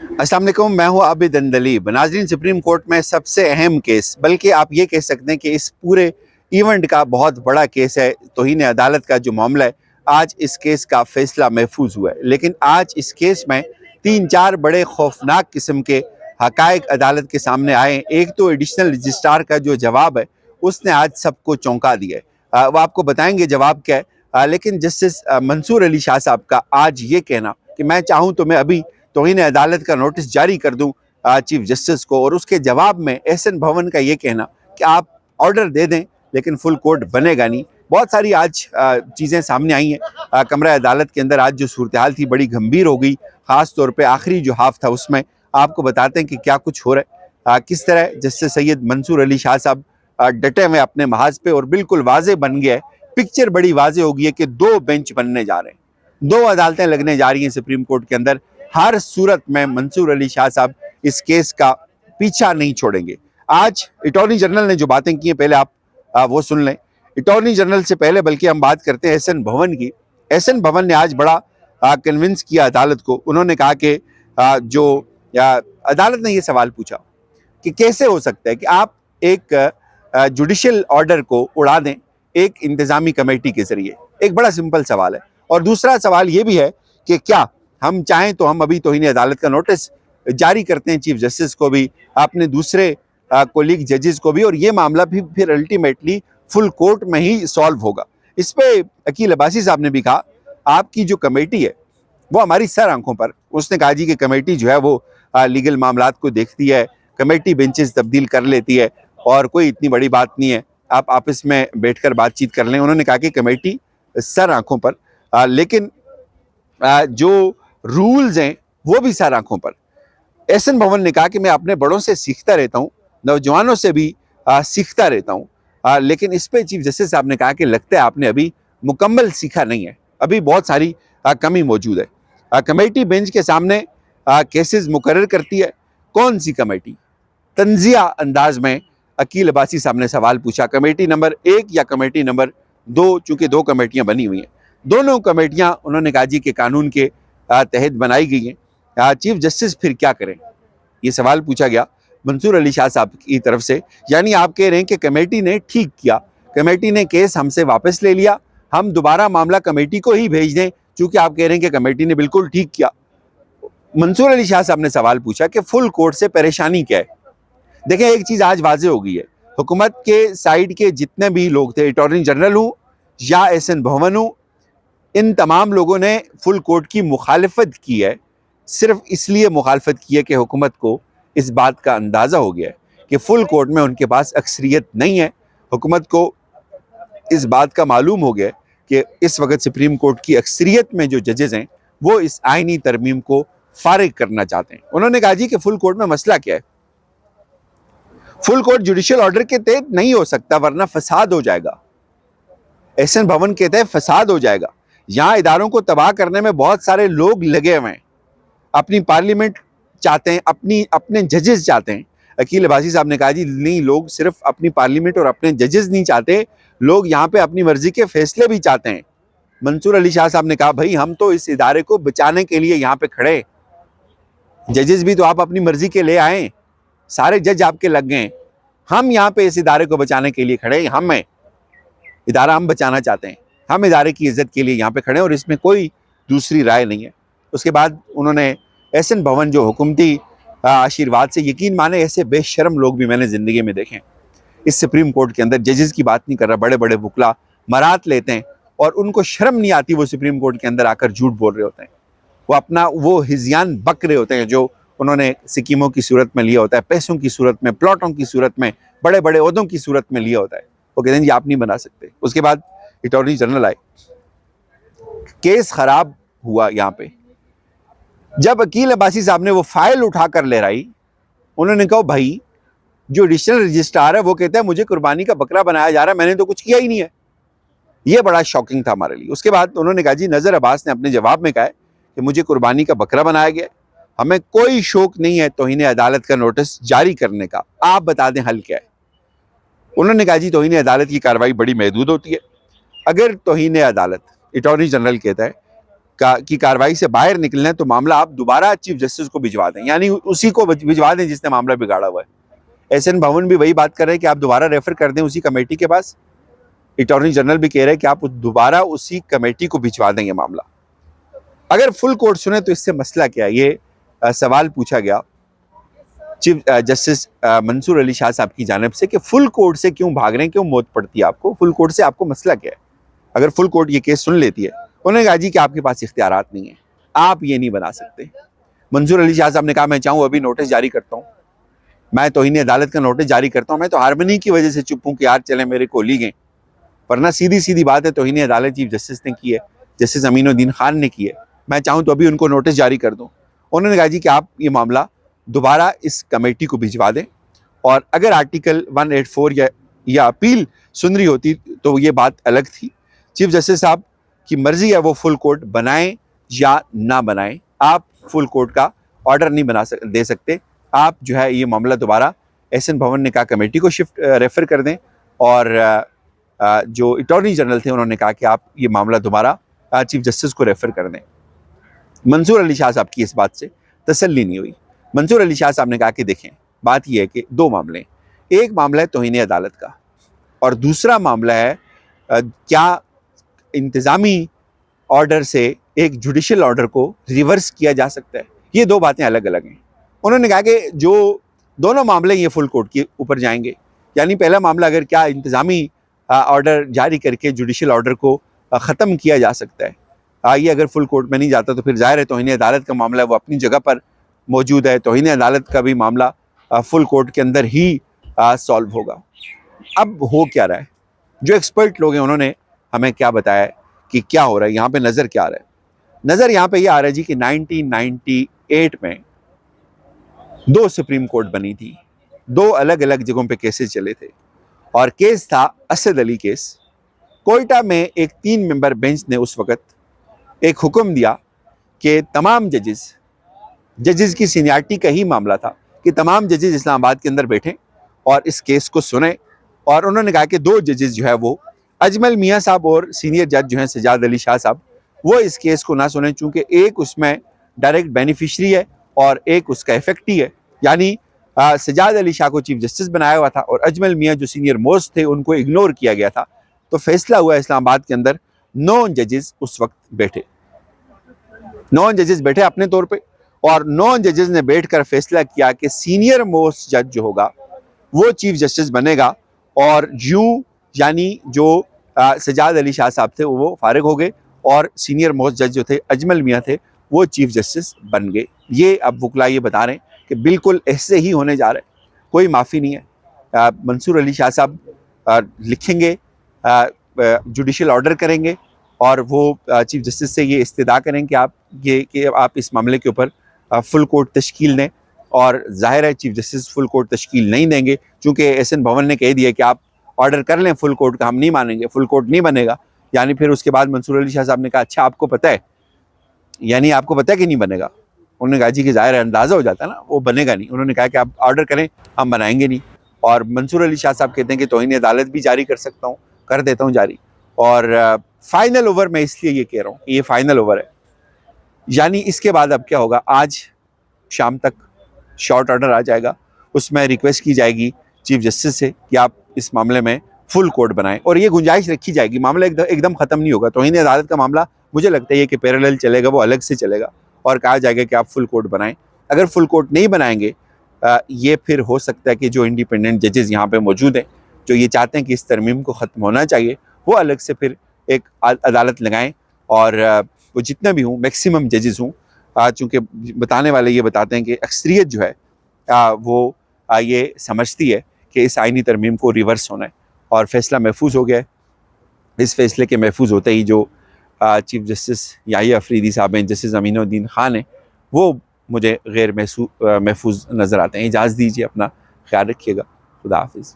अस्सलाम वालेकुम, मैं हूं आबिद अंदलीब। नाज़रीन, सुप्रीम कोर्ट में सबसे अहम केस, बल्कि आप ये कह सकते हैं कि इस पूरे इवेंट का बहुत बड़ा केस है तौहीन अदालत का जो मामला है। आज इस केस का फैसला महफूज हुआ है, लेकिन आज इस केस में 3-4 बड़े खौफनाक किस्म के हकायक अदालत के सामने आए हैं। एक तो एडिशनल रजिस्ट्रार का जो जवाब है, उसने आज सबको चौंका दिया है। वो आपको बताएंगे जवाब क्या है। लेकिन जस्टिस मंसूर अली शाह साहब का आज ये कहना कि मैं चाहूँ तो मैं अभी तौहीन अदालत का नोटिस जारी कर दूं चीफ जस्टिस को, और उसके जवाब में एहसन भवन का ये कहना कि आप ऑर्डर दे दें लेकिन फुल कोर्ट बनेगा नहीं। बहुत सारी आज चीज़ें सामने आई हैं। कमरा अदालत के अंदर आज जो सूरत हाल थी बड़ी गंभीर हो गई, ख़ास तौर पे आखिरी जो हाफ था उसमें। आपको बताते हैं कि क्या कुछ हो रहा है, किस तरह जस्टिस सैयद मंसूर अली शाह साहब डटे हुए अपने महाज पे, और बिल्कुल वाजे बन गया है, पिक्चर बड़ी वाजे हो गई है कि 2 बेंच बनने जा रहे हैं, 2 अदालतें लगने जा रही हैं सुप्रीम कोर्ट के अंदर। हर सूरत में मंसूर अली शाह साहब इस केस का पीछा नहीं छोड़ेंगे। आज अटॉर्नी जनरल ने जो बातें की हैं, पहले आप वो सुन लें। अटॉर्नी जनरल से पहले बल्कि हम बात करते हैं एहसन भवन की। एहसन भवन ने आज बड़ा कन्विंस किया अदालत को। उन्होंने कहा कि अदालत ने ये सवाल पूछा कि कैसे हो सकता है कि आप एक जुडिशियल ऑर्डर को उड़ा दें एक इंतजामी कमेटी के जरिए। एक बड़ा सिंपल सवाल है। और दूसरा सवाल ये भी है कि क्या हम चाहें तो हम अभी तौहीन अदालत का नोटिस जारी करते हैं चीफ जस्टिस को भी, अपने दूसरे कोलीग जजेस को भी, और ये मामला भी फिर अल्टीमेटली फुल कोर्ट में ही सॉल्व होगा। इस पे अकील अब्बासी साहब ने भी कहा आपकी जो कमेटी है वो हमारी सर आंखों पर। उसने कहा जी कि कमेटी जो है वो लीगल मामलात को देखती है, कमेटी बेंचेस तब्दील कर लेती है और कोई इतनी बड़ी बात नहीं है, आप आपस में बैठकर बातचीत कर लें। उन्होंने कहा कि कमेटी सर आंखों पर, लेकिन जो रूल्स हैं वो भी सर आंखों पर। एहसन भवन ने कहा कि मैं अपने बड़ों से सीखता रहता हूँ, नौजवानों से भी सीखता रहता हूँ, लेकिन इस पे चीफ जस्टिस साहब ने कहा कि लगता है आपने अभी मुकम्मल सीखा नहीं है, अभी बहुत सारी कमी मौजूद है। कमेटी बेंच के सामने केसेस मुकर्रर करती है। कौन सी कमेटी? तंजिया अंदाज में अकील अब्बासी साहब ने सवाल पूछा, कमेटी नंबर 1 या कमेटी नंबर 2? चूंकि 2 कमेटियां बनी हुई हैं, दोनों कमेटियां उन्होंने कहा जी के कानून के तहत बनाई गई हैं। चीफ जस्टिस फिर क्या करें, ये सवाल पूछा गया मंसूर अली शाह साहब की तरफ से। यानी आप कह रहे हैं कि कमेटी ने ठीक किया, कमेटी ने केस हमसे वापस ले लिया, हम दोबारा मामला कमेटी को ही भेज दें, चूंकि आप कह रहे हैं कि कमेटी ने बिल्कुल ठीक किया। मंसूर अली शाह साहब ने सवाल पूछा कि फुल कोर्ट से परेशानी क्या है। देखें, एक चीज आज वाजे हो गई है, हुकूमत के साइड के जितने भी लोग थे, अटॉर्नी जनरल हूं या एहसन भवन हूं, इन तमाम लोगों ने फुल कोर्ट की मुखालिफत की है। सिर्फ इसलिए मुखालिफत की है कि हुकूमत को इस बात का अंदाज़ा हो गया है कि फुल कोर्ट में उनके पास अक्सरियत नहीं है। हुकूमत को इस बात का मालूम हो गया है कि इस वक्त सुप्रीम कोर्ट की अक्सरियत में जो जजेस हैं वो इस आइनी तरमीम को फारिग करना चाहते हैं। उन्होंने कहा जी कि फुल कोर्ट में मसला क्या है, फुल कोर्ट जुडिशियल ऑर्डर के तहत नहीं हो सकता वरना फसाद हो जाएगा। एहसन भवन के तहत फसाद हो जाएगा। यहाँ इदारों को तबाह करने में बहुत सारे लोग लगे हुए हैं, अपनी पार्लियामेंट चाहते हैं, अपने जजेस चाहते हैं। अकील अब्बासी साहब ने कहा जी नहीं, लोग सिर्फ अपनी पार्लियामेंट और अपने जजेस नहीं चाहते, लोग यहाँ पे अपनी मर्जी के फैसले भी चाहते हैं। मंसूर अली शाह साहब ने कहा भाई हम तो इस इदारे को बचाने के लिए यहाँ पे खड़े, जजेस भी तो आप अपनी मर्जी के ले आए, सारे जज आपके लग गए, हम यहाँ पे इस इदारे को बचाने के लिए खड़े, हम हैं इदारा, हम बचाना चाहते हैं, हम इदारे की इज्जत के लिए यहाँ पे खड़े हैं और इसमें कोई दूसरी राय नहीं है। उसके बाद उन्होंने एहसन भवन जो हुकूमती आशीर्वाद से, यकीन माने ऐसे बेशर्म लोग भी मैंने ज़िंदगी में देखे हैं इस सुप्रीम कोर्ट के अंदर। जजेस की बात नहीं कर रहा, बड़े बड़े वकला मरात लेते हैं और उनको शर्म नहीं आती, वो सुप्रीम कोर्ट के अंदर आकर झूठ बोल रहे होते हैं, वो अपना वो हिजियान बक रहे होते हैं जो उन्होंने स्कीमों की सूरत में लिया होता है, पैसों की सूरत में, प्लॉटों की सूरत में, बड़े बड़े ओहदों की सूरत में लिया होता है। वो कहते हैं जी आप नहीं बना सकते। उसके बाद अटॉर्नी जनरल आए, केस खराब हुआ। यहाँ पे जब अकील अब्बासी साहब ने वो फाइल उठाकर लहराई, उन्होंने कहा भाई जो एडिशनल रजिस्ट्रार है वो कहता है मुझे कुर्बानी का बकरा बनाया जा रहा है, मैंने तो कुछ किया ही नहीं है। ये बड़ा शॉकिंग था हमारे लिए। उसके बाद उन्होंने कहा जी नज़र अब्बास ने अपने जवाब में कहा है कि मुझे कुर्बानी का बकरा बनाया गया, हमें कोई शौक नहीं है तौहीन अदालत का नोटिस जारी करने का, आप बता दें हल क्या है। उन्होंने कहा जी तौहीन अदालत की कार्रवाई बड़ी महदूद होती है। अगर तौहीन अदालत, अटॉर्नी जनरल कहता है की कार्रवाई से बाहर निकलना है तो मामला आप दोबारा चीफ जस्टिस को भिजवा दें, यानी उसी को भिजवा दें जिसने मामला बिगाड़ा हुआ है। एसएन भवन भी वही बात कर रहे हैं कि आप दोबारा रेफर कर दें उसी कमेटी के पास। अटॉर्नी जनरल भी कह रहे हैं कि आप दोबारा उसी कमेटी को भिजवा देंगे मामला। अगर फुल कोर्ट सुने तो इससे मसला क्या है, ये सवाल पूछा गया चीफ जस्टिस मंसूर अली शाह साहब की जानिब से कि फुल कोर्ट से क्यों भाग रहे हैं, क्यों मौत पड़ती है आपको, फुल कोर्ट से आपको मसला क्या है। अगर फुल कोर्ट ये केस सुन लेती है, उन्होंने कहा जी कि आपके पास इख्तियारात नहीं है, आप ये नहीं बना सकते। मंसूर अली शाह साहब ने कहा मैं चाहूँ अभी नोटिस जारी करता हूँ, मैं तौहीन अदालत का नोटिस जारी करता हूँ, मैं तो हारमनी की वजह से चुप हूँ कि यार चले मेरे को ली गए, वरना सीधी सीधी बात है तौहीन अदालत चीफ जस्टिस ने की है, जस्टिस अमीनुद्दीन खान ने की है, मैं चाहूँ तो अभी उनको नोटिस जारी कर दूँ। उन्होंने कहा जी कि आप ये मामला दोबारा इस कमेटी को भिजवा दें, और अगर आर्टिकल 184 या अपील सुन रही होती तो ये बात अलग थी। चीफ जस्टिस साहब की मर्जी है वो फुल कोर्ट बनाएं या ना बनाएं, आप फुल कोर्ट का ऑर्डर नहीं दे सकते। आप जो है ये मामला दोबारा एसएन भवन ने कहा कमेटी को रेफर कर दें, और जो अटॉर्नी जनरल थे उन्होंने कहा कि आप ये मामला दोबारा चीफ जस्टिस को रेफर कर दें। मंसूर अली शाह साहब की इस बात से तसल्ली नहीं हुई। मंसूर अली शाह साहब ने कहा कि देखें बात यह है कि दो मामले हैं, एक मामला है तौहीन अदालत का और दूसरा मामला है क्या इंतज़ामी ऑर्डर से एक जुडिशल ऑर्डर को रिवर्स किया जा सकता है। ये दो बातें अलग अलग हैं। उन्होंने कहा कि जो दोनों मामले ये फुल कोर्ट के ऊपर जाएंगे, यानी पहला मामला अगर क्या इंतज़ामी ऑर्डर जारी करके जुडिशल ऑर्डर को ख़त्म किया जा सकता है, ये अगर फुल कोर्ट में नहीं जाता तो फिर ज़ाहिर है तौहीन अदालत का मामला वो अपनी जगह पर मौजूद है, तौहीन अदालत का भी मामला फुल कोर्ट के अंदर ही सॉल्व होगा। अब हो क्या रहा है, जो एक्सपर्ट लोग हैं उन्होंने हमें क्या बताया कि क्या हो रहा है यहाँ पे, नज़र क्या आ रहा है। नज़र यहाँ पे ये आ रहा है जी कि 1998 में दो सुप्रीम कोर्ट बनी थी, दो अलग अलग जगहों पे केसेस चले थे, और केस था असद अली केस। कोयटा में एक 3 मेंबर बेंच ने उस वक़्त एक हुक्म दिया कि तमाम जजेस की सीनियरिटी का ही मामला था कि तमाम जजेस इस्लामाबाद के अंदर बैठें और इस केस को सुने, और उन्होंने कहा कि 2 जजेस जो है वो अजमल मियाँ साहब और सीनियर जज जो हैं सजाद अली शाह साहब, वो इस केस को ना सुने, चूँकि एक उसमें डायरेक्ट बेनिफिशरी है और एक उसका इफेक्टी है। यानी सजाद अली शाह को चीफ जस्टिस बनाया हुआ था और अजमल मियाँ जो सीनियर मोस्ट थे उनको इग्नोर किया गया था। तो फैसला हुआ इस्लामाबाद के अंदर 9 जजेस उस वक्त बैठे, 9 जजेस बैठे अपने तौर पे, और 9 जजेस ने बैठकर फैसला किया कि सीनियर मोस्ट जज जो होगा वो चीफ जस्टिस बनेगा, और यूं यानी जो सजाद अली शाह साहब थे वो फारिग हो गए और सीनियर मोस्ट जज जो थे अजमल मियाँ थे वो चीफ जस्टिस बन गए। ये अब वकला ये बता रहे हैं कि बिल्कुल ऐसे ही होने जा रहा है, कोई माफ़ी नहीं है। मंसूर अली शाह साहब लिखेंगे, जुडिशल ऑर्डर करेंगे, और वो चीफ जस्टिस से ये इस्तदा करें कि आप इस मामले के ऊपर फुल कोर्ट तश्कील दें, और जाहिर है चीफ जस्टिस फुल कोर्ट तश्कील नहीं देंगे, चूँकि एसएन भवन ने कह दिया कि आप ऑर्डर कर लें फुल कोर्ट का, हम नहीं मानेंगे, फुल कोर्ट नहीं बनेगा। यानी फिर उसके बाद मंसूर अली शाह साहब ने कहा अच्छा आपको पता है, यानी आपको पता है कि नहीं बनेगा। उन्होंने कहा जी कि जाहिर है अंदाज़ा हो जाता है ना, वो बनेगा नहीं। उन्होंने कहा कि आप ऑर्डर करें, हम बनाएंगे नहीं। और मंसूर अली शाह साहब कहते हैं कि तौहीन अदालत भी जारी कर सकता हूँ, कर देता हूँ जारी। और फाइनल ओवर मैं इसलिए ये कह रहा हूँ कि ये फाइनल ओवर है, यानी इसके बाद अब क्या होगा, आज शाम तक शॉर्ट ऑर्डर आ जाएगा, उसमें रिक्वेस्ट की जाएगी चीफ जस्टिस से कि आप इस मामले में फुल कोर्ट बनाएं, और ये गुंजाइश रखी जाएगी, मामला एकदम ख़त्म नहीं होगा। तौहीन अदालत का मामला मुझे लगता है कि पैरेलल चलेगा, वो अलग से चलेगा, और कहा जाएगा कि आप फुल कोर्ट बनाएं। अगर फुल कोर्ट नहीं बनाएंगे, ये फिर हो सकता है कि जो इंडिपेंडेंट जजेस यहाँ पे मौजूद हैं, जो ये चाहते हैं कि इस तरमीम को ख़त्म होना चाहिए, वो अलग से फिर एक अदालत लगाएं, और वो जितने भी हों मैक्सिमम जजेस हों, चूँकि बताने वाले ये बताते हैं कि अक्सरियत जो है वो ये समझती है कि इस आइनी तरमीम को रिवर्स होना है, और फैसला महफूज हो गया है। इस फैसले के महफूज होते ही जो चीफ जस्टिस याहिया अफरीदी साहब हैं, जस्टिस अमीनुद्दीन खान हैं, वो मुझे गैर महफूज नज़र आते हैं। इजाज़त दीजिए, अपना ख्याल रखिएगा। खुदा हाफिज़।